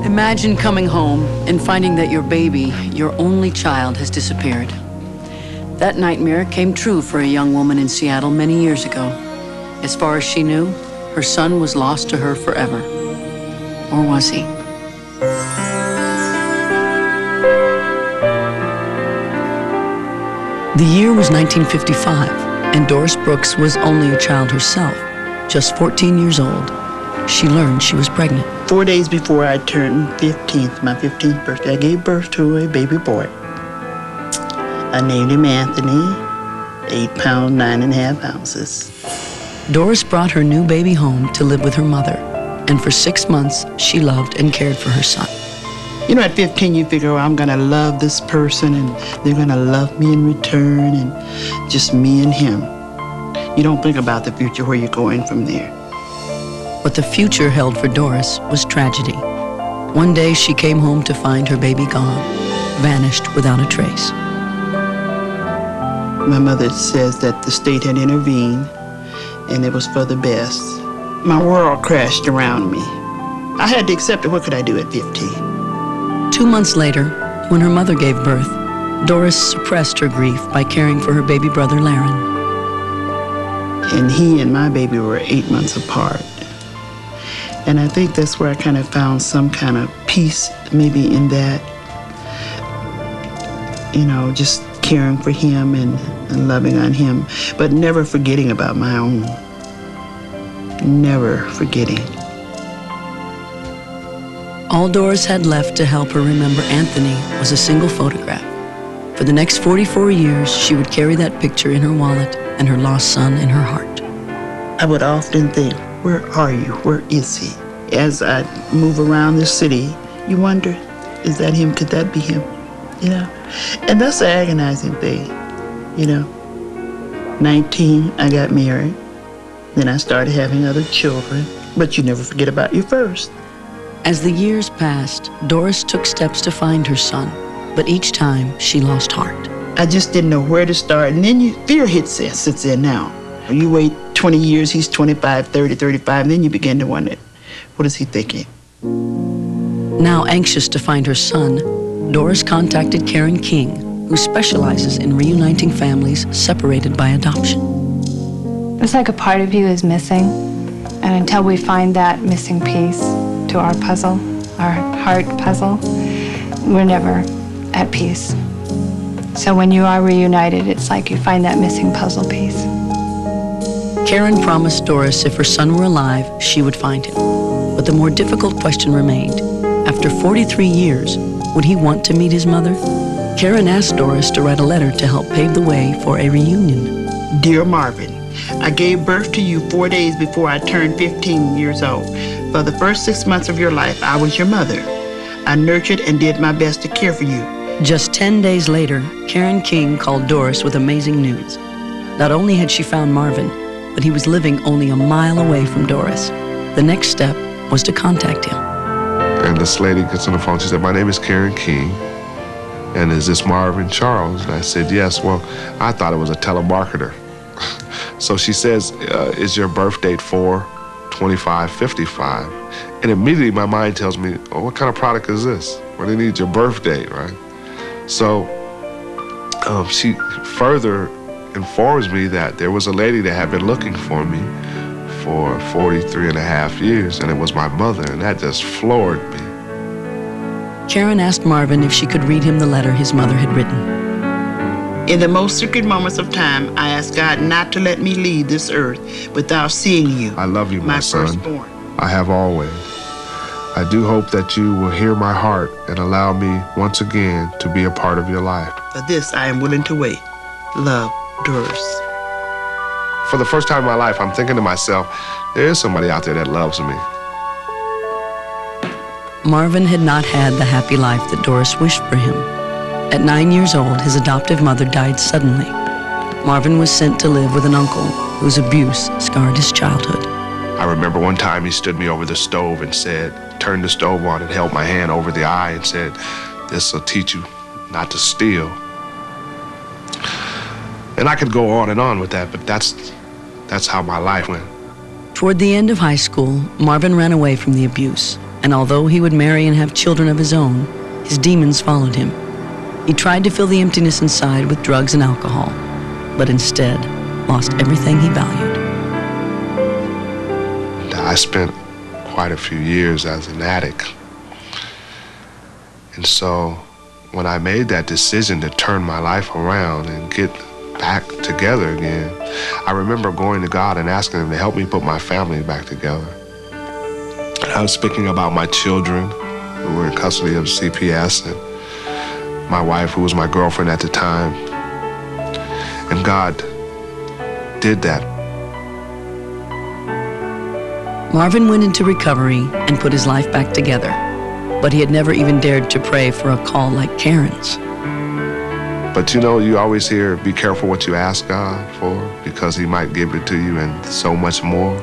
Imagine coming home and finding that your baby, your only child, has disappeared. That nightmare came true for a young woman in Seattle many years ago. As far as she knew, her son was lost to her forever. Or was he? The year was 1955, and Doris Brooks was only a child herself, just 14 years old. She learned she was pregnant. 4 days before I turned 15th, my 15th birthday, I gave birth to a baby boy. I named him Anthony, 8 pounds, 9.5 ounces. Doris brought her new baby home to live with her mother, and for 6 months, she loved and cared for her son. You know, at 15, you figure, oh, I'm gonna love this person, and they're gonna love me in return, and just me and him. You don't think about the future, where you're going from there. What the future held for Doris was tragedy. One day she came home to find her baby gone, vanished without a trace. My mother says that the state had intervened and it was for the best. My world crashed around me. I had to accept it. What could I do at 15? 2 months later, when her mother gave birth, Doris suppressed her grief by caring for her baby brother, Laren. And he and my baby were 8 months apart. And I think that's where I kind of found some kind of peace, maybe in that, you know, just caring for him and loving on him, but never forgetting about my own. Never forgetting. All Doris had left to help her remember Anthony was a single photograph. For the next 44 years, she would carry that picture in her wallet and her lost son in her heart. I would often think, where are you? Where is he? As I move around the city, you wonder, is that him? Could that be him? You know? And that's the agonizing thing, you know? 19, I got married. Then I started having other children. But you never forget about you first. As the years passed, Doris took steps to find her son, but each time she lost heart. I just didn't know where to start. And then fear sits in now. You wait 20 years, he's 25, 30, 35, and then you begin to wonder, what is he thinking? Now anxious to find her son, Doris contacted Karen King, who specializes in reuniting families separated by adoption. It's like a part of you is missing, and until we find that missing piece to our puzzle, our heart puzzle, we're never at peace. So when you are reunited, it's like you find that missing puzzle piece. Karen promised Doris if her son were alive, she would find him. But the more difficult question remained. After 43 years, would he want to meet his mother? Karen asked Doris to write a letter to help pave the way for a reunion. Dear Marvin, I gave birth to you 4 days before I turned 15 years old. For the first 6 months of your life, I was your mother. I nurtured and did my best to care for you. Just 10 days later, Karen King called Doris with amazing news. Not only had she found Marvin, but he was living only a mile away from Doris. The next step was to contact him. And this lady gets on the phone. She said, my name is Karen King, and is this Marvin Charles? And I said, yes. Well, I thought it was a telemarketer. So she says, is your birth date 4/25/55? And immediately my mind tells me, oh, what kind of product is this? Well, they need your birth date, right? So she further informs me that there was a lady that had been looking for me for 43.5 years, and it was my mother, and that just floored me. Karen asked Marvin if she could read him the letter his mother had written. In the most secret moments of time, I ask God not to let me leave this earth without seeing you. I love you, my son. Firstborn. I have always. I do hope that you will hear my heart and allow me once again to be a part of your life. For this, I am willing to wait. Love, Doris. For the first time in my life, I'm thinking to myself, there is somebody out there that loves me. Marvin had not had the happy life that Doris wished for him. At 9 years old, his adoptive mother died suddenly. Marvin was sent to live with an uncle whose abuse scarred his childhood. I remember one time he stood me over the stove and said, turned the stove on and held my hand over the eye and said, "This will teach you not to steal." And I could go on and on with that, but that's how my life went. Toward the end of high school, Marvin ran away from the abuse, and although he would marry and have children of his own, his demons followed him. He tried to fill the emptiness inside with drugs and alcohol, but instead lost everything he valued. I spent quite a few years as an addict. And so when I made that decision to turn my life around and get back together again, I remember going to God and asking him to help me put my family back together. I was speaking about my children who were in custody of CPS and my wife, who was my girlfriend at the time. And God did that. Marvin went into recovery and put his life back together, but he had never even dared to pray for a call like Karen's. But you know, you always hear, be careful what you ask God for, because he might give it to you and so much more.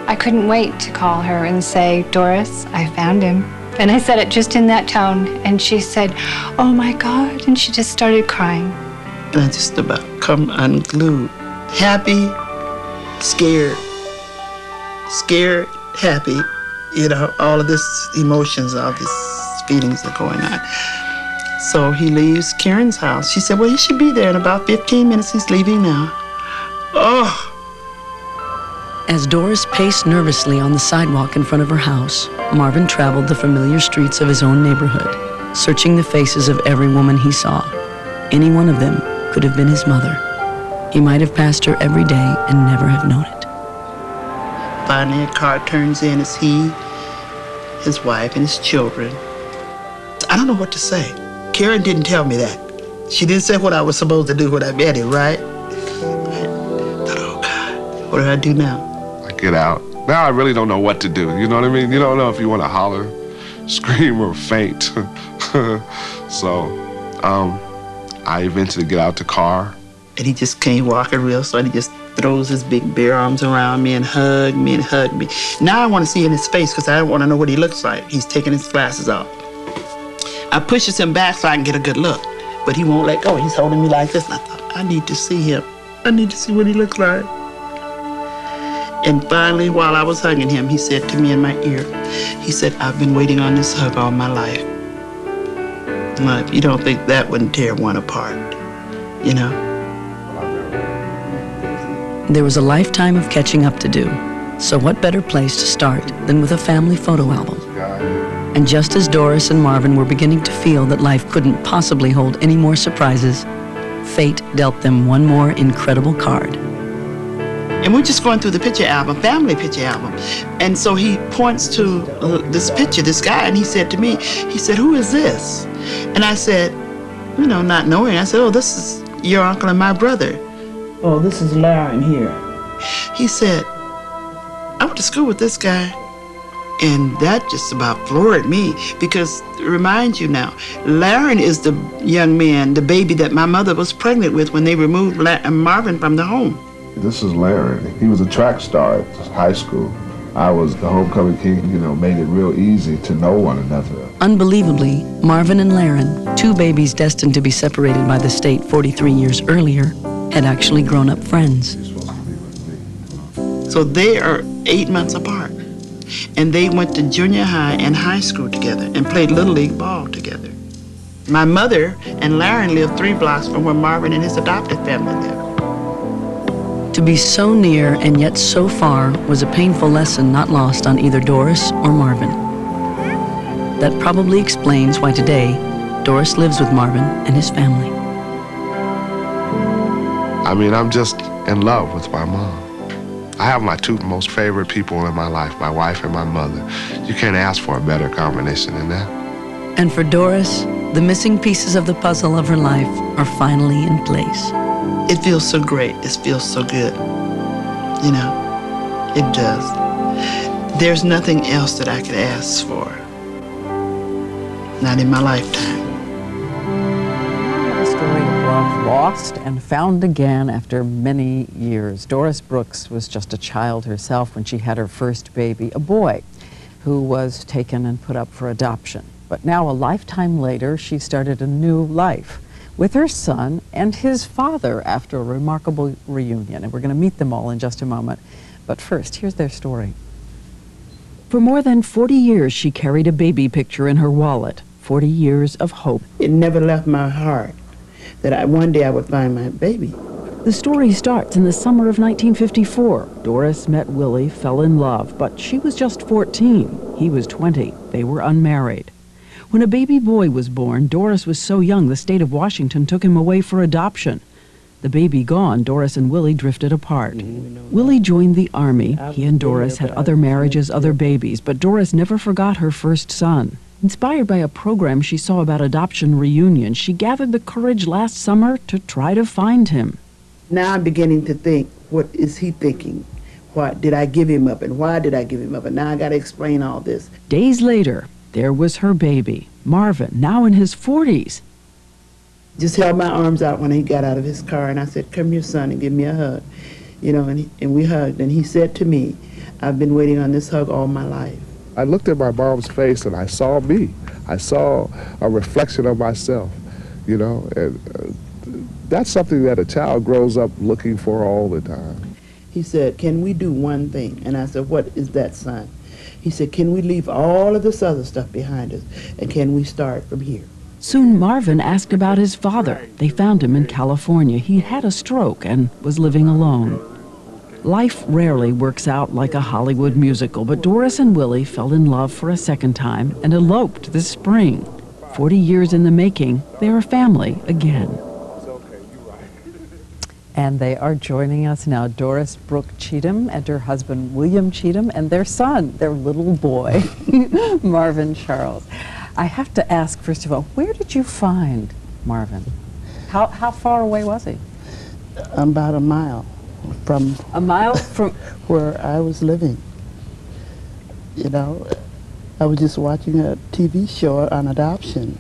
I couldn't wait to call her and say, "Doris, I found him." And I said it just in that tone, and she said, "Oh my God," and she just started crying. And I just about come unglued. Happy, scared, happy, you know, all of this emotions, all these feelings are going on. So he leaves Karen's house. She said, "Well, he should be there in about 15 minutes. He's leaving now." Oh. As Doris paced nervously on the sidewalk in front of her house, Marvin traveled the familiar streets of his own neighborhood, searching the faces of every woman he saw. Any one of them could have been his mother. He might have passed her every day and never have known it. Finally, a car turns in. It's he, his wife, and his children. I don't know what to say. Karen didn't tell me that. She didn't say what I was supposed to do when I met him, right? But, oh, God, what do I do now? I get out. Now I really don't know what to do. You know what I mean? You don't know if you want to holler, scream, or faint. So I eventually get out the car. And he just came walking real slow. He just throws his big bare arms around me and hugged me. Now I want to see in his face because I want to know what he looks like. He's taking his glasses off. I pushes him back so I can get a good look, but he won't let go. He's holding me like this, and I thought, I need to see him. I need to see what he looks like. And finally, while I was hugging him, he said to me in my ear, he said, "I've been waiting on this hug all my life." Now, if you don't think that wouldn't tear one apart, you know? There was a lifetime of catching up to do, so what better place to start than with a family photo album? And just as Doris and Marvin were beginning to feel that life couldn't possibly hold any more surprises, fate dealt them one more incredible card. And we're just going through the picture album, family picture album. And so he points to this picture, this guy, and he said to me, he said, "Who is this?" And I said, you know, not knowing, I said, "Oh, this is your uncle and my brother." "Oh, this is Larry here." He said, "I went to school with this guy." And that just about floored me because, remind you now, Larry is the young man, the baby that my mother was pregnant with when they removed Marvin from the home. This is Larry. He was a track star at high school. I was the homecoming king, you know, made it real easy to know one another. Unbelievably, Marvin and Laren, two babies destined to be separated by the state 43 years earlier, had actually grown up friends. So they are 8 months apart. And they went to junior high and high school together and played Little League ball together. My mother and Larry lived 3 blocks from where Marvin and his adopted family lived. To be so near and yet so far was a painful lesson not lost on either Doris or Marvin. That probably explains why today Doris lives with Marvin and his family. I mean, I'm just in love with my mom. I have my 2 most favorite people in my life, my wife and my mother. You can't ask for a better combination than that. And for Doris, the missing pieces of the puzzle of her life are finally in place. It feels so great. It feels so good. You know, it does. There's nothing else that I could ask for. Not in my lifetime. I have a story to blog Lost and found again after many years. Doris Brooks was just a child herself when she had her first baby, a boy, who was taken and put up for adoption. But now, a lifetime later, she started a new life with her son and his father after a remarkable reunion. And we're going to meet them all in just a moment. But first, here's their story. For more than 40 years, she carried a baby picture in her wallet. 40 years of hope. It never left my heart that one day I would find my baby. The story starts in the summer of 1954. Doris met Willie, fell in love, but she was just 14. He was 20. They were unmarried. When a baby boy was born, Doris was so young the state of Washington took him away for adoption. The baby gone, Doris and Willie drifted apart. Willie joined the Army. He and Doris had other marriages, other babies, but Doris never forgot her first son. Inspired by a program she saw about adoption reunion, she gathered the courage last summer to try to find him. Now I'm beginning to think, what is he thinking? What did I give him up, and why did I give him up? And now I got to explain all this. Days later, there was her baby, Marvin, now in his 40s. Just held my arms out when he got out of his car, and I said, "Come here, son, and give me a hug." You know, and we hugged, and he said to me, "I've been waiting on this hug all my life." I looked at my mom's face and I saw me. I saw a reflection of myself, you know, and that's something that a child grows up looking for all the time. He said, "Can we do one thing?" And I said, "What is that, son?" He said, "Can we leave all of this other stuff behind us, and can we start from here?" Soon Marvin asked about his father. They found him in California. He had a stroke and was living alone. Life rarely works out like a Hollywood musical, but Doris and Willie fell in love for a second time and eloped this spring. 40 years in the making, they're a family again. And they are joining us now, Doris Brooke Cheatham and her husband William Cheatham and their son, their little boy, Marvin Charles. I have to ask, first of all, where did you find Marvin? How far away was he? About a mile from... A mile from... where I was living. You know, I was just watching a TV show on adoption,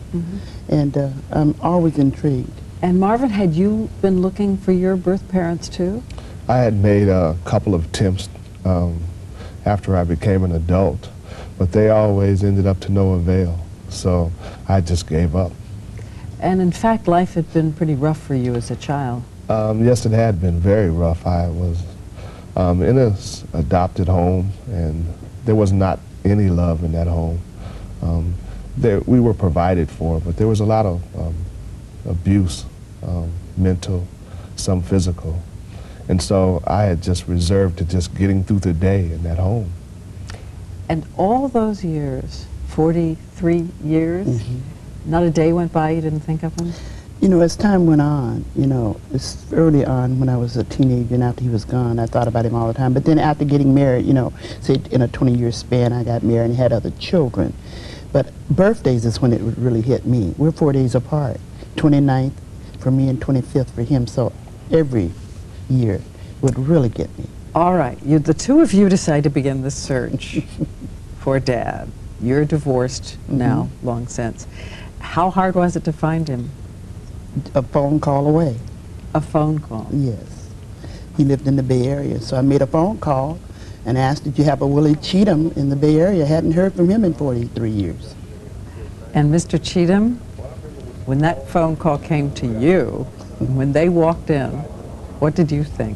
and I'm always intrigued. And Marvin, had you been looking for your birth parents too? I had made a couple of attempts after I became an adult, but they always ended up to no avail. So I just gave up. And in fact, life had been pretty rough for you as a child. Yes, it had been very rough. I was in an adopted home, and there was not any love in that home. We were provided for, but there was a lot of abuse, mental, some physical. And so I had just reserved to just getting through the day in that home. And all those years, 43 years, not a day went by you didn't think of him? You know, as time went on, you know, it's early on when I was a teenager and after he was gone, I thought about him all the time. But then after getting married, you know, say in a 20-year span, I got married and had other children. But birthdays is when it would really hit me. We're 4 days apart, 29th for me and 25th for him. So every year would really get me. All right, the two of you decide to begin the search for Dad. You're divorced now, long since. How hard was it to find him? A phone call away. A phone call? Yes. He lived in the Bay Area, so I made a phone call and asked, did you have a Willie Cheatham in the Bay Area? I hadn't heard from him in 43 years. And Mr. Cheatham, when that phone call came to you, when they walked in, what did you think?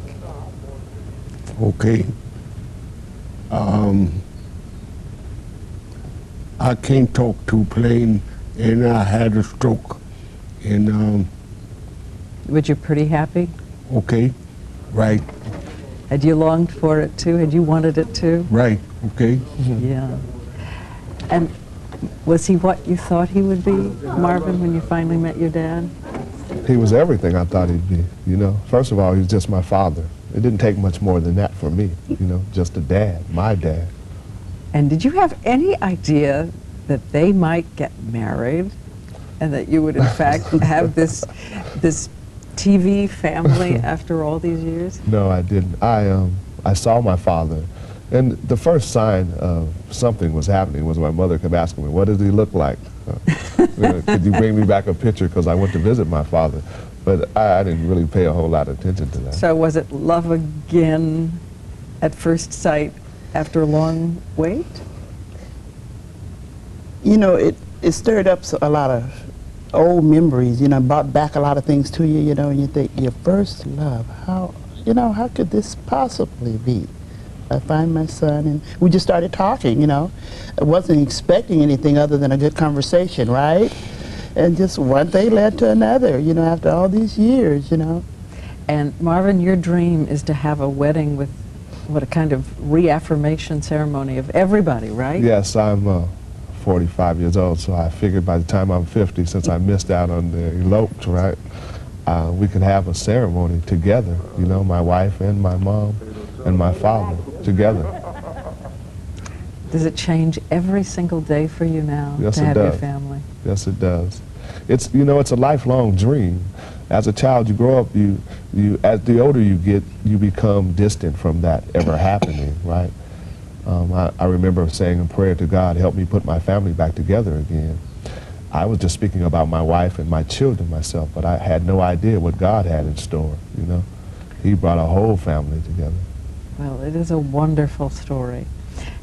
Okay. I can't talk too plain, and I had a stroke. And were you pretty happy? okay, right, Had you longed for it too? Had you wanted it too? right, okay. Yeah. And was he what you thought he would be, Marvin, when you finally met your dad? He was everything I thought he'd be, you know. First of all, he was just my father. It didn't take much more than that for me, you know, just a dad, my dad. And did you have any idea that they might get married and that you would in fact have this TV family after all these years? No, I didn't. I saw my father, and the first sign of something was happening was my mother kept asking me, what does he look like? Could you bring me back a picture, because I went to visit my father. But I didn't really pay a whole lot of attention to that. So was it love again at first sight after a long wait? You know, it stirred up a lot of old memories, you know, brought back a lot of things to you, you know, and you think, your first love, how could this possibly be? I find my son, and we just started talking, you know. I wasn't expecting anything other than a good conversation, right? And just one thing led to another, you know, after all these years, you know. And Marvin, your dream is to have a wedding with what a kind of reaffirmation ceremony of everybody, right? Yes, I'm 45 years old, so I figured by the time I'm 50, since I missed out on the eloped, right, we could have a ceremony together, you know, my wife and my mom and my father together. Does it change every single day for you now Yes, to it have does. your family? Yes, it does. It's, you know, it's a lifelong dream. As a child, you grow up, as the older you get, you become distant from that ever happening, right? I remember saying a prayer to God, help me put my family back together again. I was just speaking about my wife and my children myself, but I had no idea what God had in store, you know. He brought a whole family together. Well, it is a wonderful story.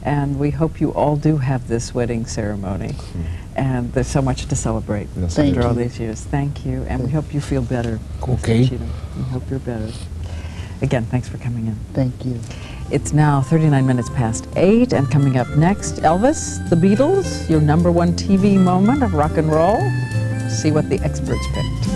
And we hope you all do have this wedding ceremony. And there's so much to celebrate Yes, after all these years. Thank you. And we hope you feel better. Okay. Mr. Cheatham. We hope you're better. Again, thanks for coming in. Thank you. It's now 39 minutes past 8, and coming up next, Elvis, the Beatles, your #1 TV moment of rock and roll. See what the experts picked.